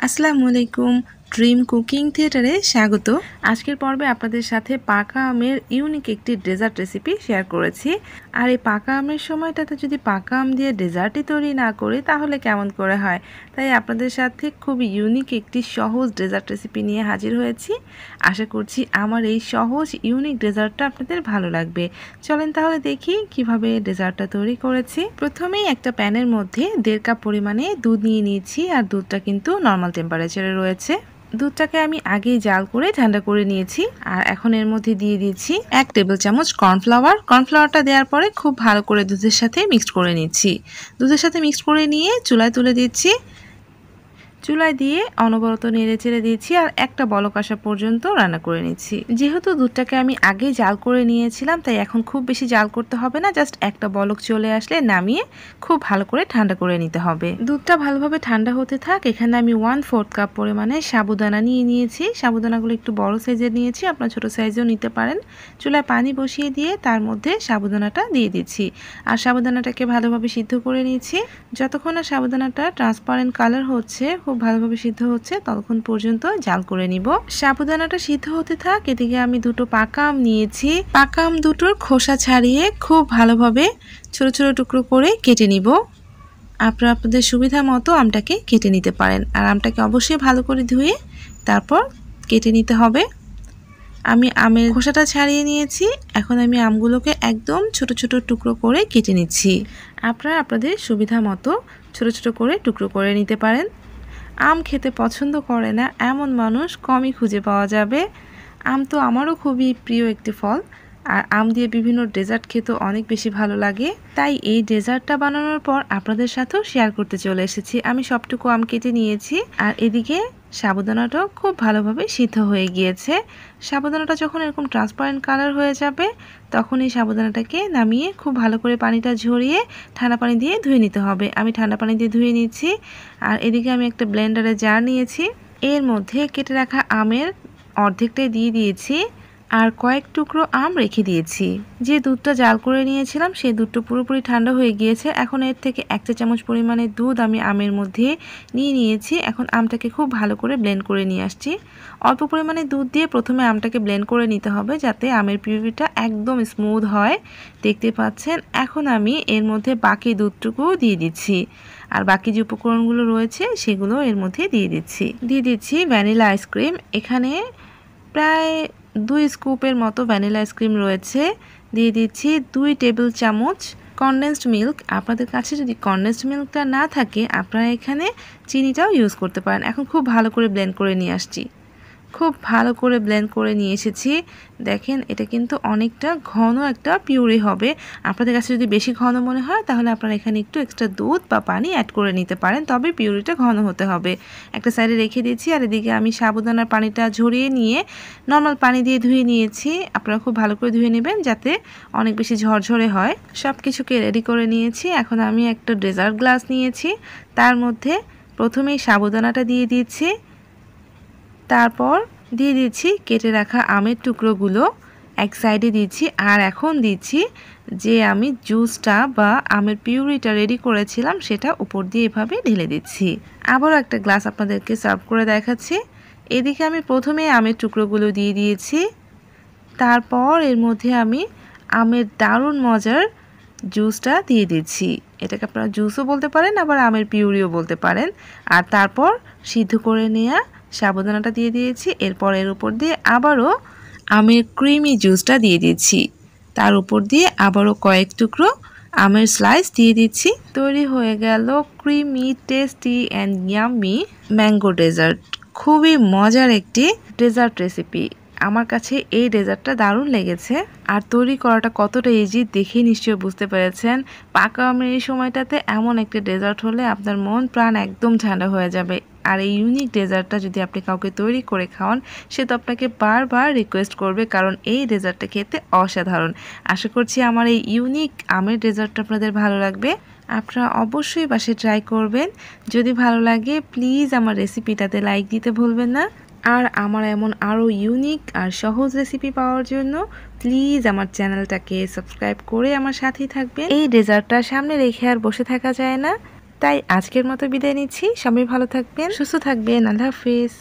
আসসালামু আলাইকুম। Dream cooking থিয়েটারে স্বাগত। আজকের পর্বে আপনাদের সাথে পাকা আমের ইউনিক একটি ডেজার্ট রেসিপি শেয়ার করেছি। আর এই পাকা আমের সময়টাতে যদি পাকা আম দিয়ে ডেজার্টই তৈরি না করি তাহলে কেমন করে হয়। তাই আপনাদের সাথে খুব ইউনিক একটি সহজ ডেজার্ট রেসিপি নিয়ে হাজির হয়েছি। আশা করছি আমার এই সহজ ইউনিক ডেজার্টটা আপনাদের ভালো লাগবে। চলেন তাহলে দেখি কিভাবে ডেজার্টটা তৈরি করেছি। প্রথমেই একটা প্যানের মধ্যে 1.5 কাপ পরিমাণে দুধ নিয়ে নিয়েছি, আর দুধটা কিন্তু নর্মাল টেম্পারেচারে রয়েছে। দুধটাকে আমি আগেই জাল করে ঠান্ডা করে নিয়েছি। আর এখন এর মধ্যে দিয়ে দিচ্ছি 1 টেবিল চামচ কর্নফ্লাওয়ার। কর্নফ্লাওয়ারটা দেওয়ার পরে খুব ভালো করে দুধের সাথে মিক্সড করে নিচ্ছি। দুধের সাথে মিক্সড করে নিয়ে চুলায় তুলে দিচ্ছি। চুলায় দিয়ে অনবরত নেড়ে চেড়ে দিচ্ছি আর একটা বলক আসা পর্যন্ত রান্না করে নিচ্ছি। যেহেতু দুধটাকে আমি আগে জাল করে নিয়েছিলাম তাই এখন খুব বেশি জাল করতে হবে না, জাস্ট একটা বলক চলে আসলে নামিয়ে খুব ভালো করে ঠান্ডা করে নিতে হবে। দুধটা ভালোভাবে ঠান্ডা হতে থাক। এখানে আমি 1/4 কাপ পরিমাণে সাবুদানা নিয়ে নিয়েছি। সাবুদানাগুলো একটু বড় সাইজের নিয়েছি, আপনারা ছোট সাইজেও নিতে পারেন। চুলায় পানি বসিয়ে দিয়ে তার মধ্যে সাবুদানাটা দিয়ে দিচ্ছি আর সাবুদানাটাকে ভালোভাবে সিদ্ধ করে নিয়েছি। যতক্ষণ না সাবুদানাটা ট্রান্সপারেন্ট কালার হচ্ছে, খুব ভালোভাবে সিদ্ধ হচ্ছে, ততক্ষণ পর্যন্ত জাল করে নিব। সাবুদানাটা সিদ্ধ হতে থাক। এদিকে আমি দুটো পাকা আম নিয়েছি। পাকা আম দুটোর খোসা ছাড়িয়ে খুব ভালোভাবে ছোট ছোট টুকরো করে কেটে নিব। আপনারা আপনাদের সুবিধা মতো আমটাকে কেটে নিতে পারেন। আর আমটাকে অবশ্যই ভালো করে ধুয়ে তারপর কেটে নিতে হবে। আমি আমের খোসাটা ছাড়িয়ে নিয়েছি। এখন আমি আমগুলোকে একদম ছোট ছোট টুকরো করে কেটে নিচ্ছি। আপনারা আপনাদের সুবিধা মতো ছোট ছোট করে টুকরো করে নিতে পারেন। আম খেতে পছন্দ করে না এমন মানুষ কমই খুঁজে পাওয়া যাবে। আম তো আমারও খুবই প্রিয় একটি ফল, আর আম দিয়ে বিভিন্ন ডেজার্ট খেতে অনেক বেশি ভালো লাগে। তাই এই ডেজার্টটা বানানোর পর আপনাদের সাথেও শেয়ার করতে চলে এসেছি। আমি সবটুকু আম কেটে নিয়েছি আর এদিকে সাবুদানাটাও খুব ভালোভাবে সিদ্ধ হয়ে গিয়েছে। সাবুদানাটা যখন এরকম ট্রান্সপারেন্ট কালার হয়ে যাবে তখন এই সাবুদানাটাকে নামিয়ে খুব ভালো করে পানিটা ঝরিয়ে ঠান্ডা পানি দিয়ে ধুয়ে নিতে হবে। আমি ঠান্ডা পানি দিয়ে ধুয়ে নিচ্ছি। আর এদিকে আমি একটা ব্লেন্ডারে জার নিয়েছি। এর মধ্যে কেটে রাখা আমের অর্ধেকটাই দিয়ে দিয়েছি আর কয়েক টুকরো আম রেখে দিয়েছি। যে দুধটা জাল করে নিয়েছিলাম সেই দুধটা পুরোপুরি ঠান্ডা হয়ে গিয়েছে। এখন এর থেকে 1 চা চামচ পরিমাণে দুধ আমি আমের মধ্যে নিয়ে নিয়েছি। এখন আমটাকে খুব ভালো করে ব্লেন্ড করে নিয়ে আসছি। অল্প পরিমাণে দুধ দিয়ে প্রথমে আমটাকে ব্লেন্ড করে নিতে হবে যাতে আমের পিউরিটা একদম স্মুথ হয়। দেখতে পাচ্ছেন। এখন আমি এর মধ্যে বাকি দুধটুকু দিয়ে দিচ্ছি আর বাকি যে উপকরণগুলো রয়েছে সেগুলো এর মধ্যে দিয়ে দিচ্ছি ভ্যানিলা আইসক্রিম। এখানে প্রায় 2 স্কুপের মতো ভ্যানিলা আইসক্রিম রয়েছে। দিয়ে দিচ্ছি 2 টেবিল চামচ কনডেন্সড মিল্ক। আপনাদের কাছে যদি কনডেন্সড মিল্কটা না থাকে আপনারা এখানে চিনিটাও ইউজ করতে পারেন। এখন খুব ভালো করে ব্লেন্ড করে নিয়ে আসছি। খুব ভালো করে ব্লেন্ড করে নিয়ে এসেছি। দেখেন এটা কিন্তু অনেকটা ঘন একটা পিউরি হবে। আপনাদের কাছে যদি বেশি ঘন মনে হয় তাহলে আপনারা এখানে একটু এক্সট্রা দুধ বা পানি অ্যাড করে নিতে পারেন, তবে পিউরিটা ঘন হতে হবে। একটা সাইডে রেখে দিয়েছি আর এদিকে আমি সাবুদানার পানিটা ঝরিয়ে নিয়ে নর্মাল পানি দিয়ে ধুয়ে নিয়েছি। আপনারা খুব ভালো করে ধুয়ে নেবেন যাতে অনেক বেশি ঝরঝরে হয়। সব কিছুকে রেডি করে নিয়েছি। এখন আমি একটা ডেজার্ট গ্লাস নিয়েছি, তার মধ্যে প্রথমেই সাবুদানাটা দিয়ে দিচ্ছি, তারপর দিয়ে দিচ্ছি কেটে রাখা আমের টুকরোগুলো এক সাইডে দিচ্ছি। আর এখন দিচ্ছি যে আমি জুসটা বা আমের পিউরিটা রেডি করেছিলাম সেটা উপর দিয়ে এভাবে ঢেলে দিচ্ছি। আবারও একটা গ্লাস আপনাদেরকে সার্ভ করে দেখাচ্ছি। এদিকে আমি প্রথমে আমের টুকরোগুলো দিয়ে দিয়েছি, তারপর এর মধ্যে আমি আমের দারুণ মজার জুসটা দিয়ে দিচ্ছি। এটাকে আপনারা জুসও বলতে পারেন আবার আমের পিউরিও বলতে পারেন। আর তারপর সিদ্ধ করে নেওয়া সাবুদানাটা দিয়ে দিয়েছি। এরপর এর উপর দিয়ে আবারও আমের ক্রিমি জুসটা দিয়ে দিচ্ছি। তার উপর দিয়ে আবারও কয়েক টুকরো আমের স্লাইস দিয়ে দিচ্ছি। তৈরি হয়ে গেল creamy tasty and yummy mango dessert. খুবই মজার একটি ডেজার্ট রেসিপি। আমার কাছে এই ডেজার্টটা দারুণ লেগেছে। আর তৈরি করাটা কতটা ইজি দেখেই নিশ্চয়ই বুঝতে পেরেছেন। পাকা আমের এই সময়টাতে এমন একটা ডেজার্ট হলে আপনার মন প্রাণ একদম ঠান্ডা হয়ে যাবে। আর এই ইউনিক ডেজার্টটা যদি আপনি কাউকে তৈরি করে খাওয়ান সে তো আপনাকে বারবার রিকোয়েস্ট করবে, কারণ এই ডেজার্টটা খেতে অসাধারণ। আশা করছি আমার এই ইউনিক আমের ডেজার্টটা আপনাদের ভালো লাগবে। আপনারা অবশ্যই বাসায় ট্রাই করবেন। যদি ভালো লাগে প্লিজ আমার রেসিপিটাতে লাইক দিতে ভুলবেন না। আর আমার এমন আরও ইউনিক আর সহজ রেসিপি পাওয়ার জন্য প্লিজ আমার চ্যানেলটাকে সাবস্ক্রাইব করে আমার সাথেই থাকবেন। এই ডেজার্টটা সামনে রেখে আর বসে থাকা যায় না। তাই আজকের মতো বিদায় নিচ্ছি। সবাই ভালো থাকবেন, সুস্থ থাকবেন। আল্লাহ হাফিজ।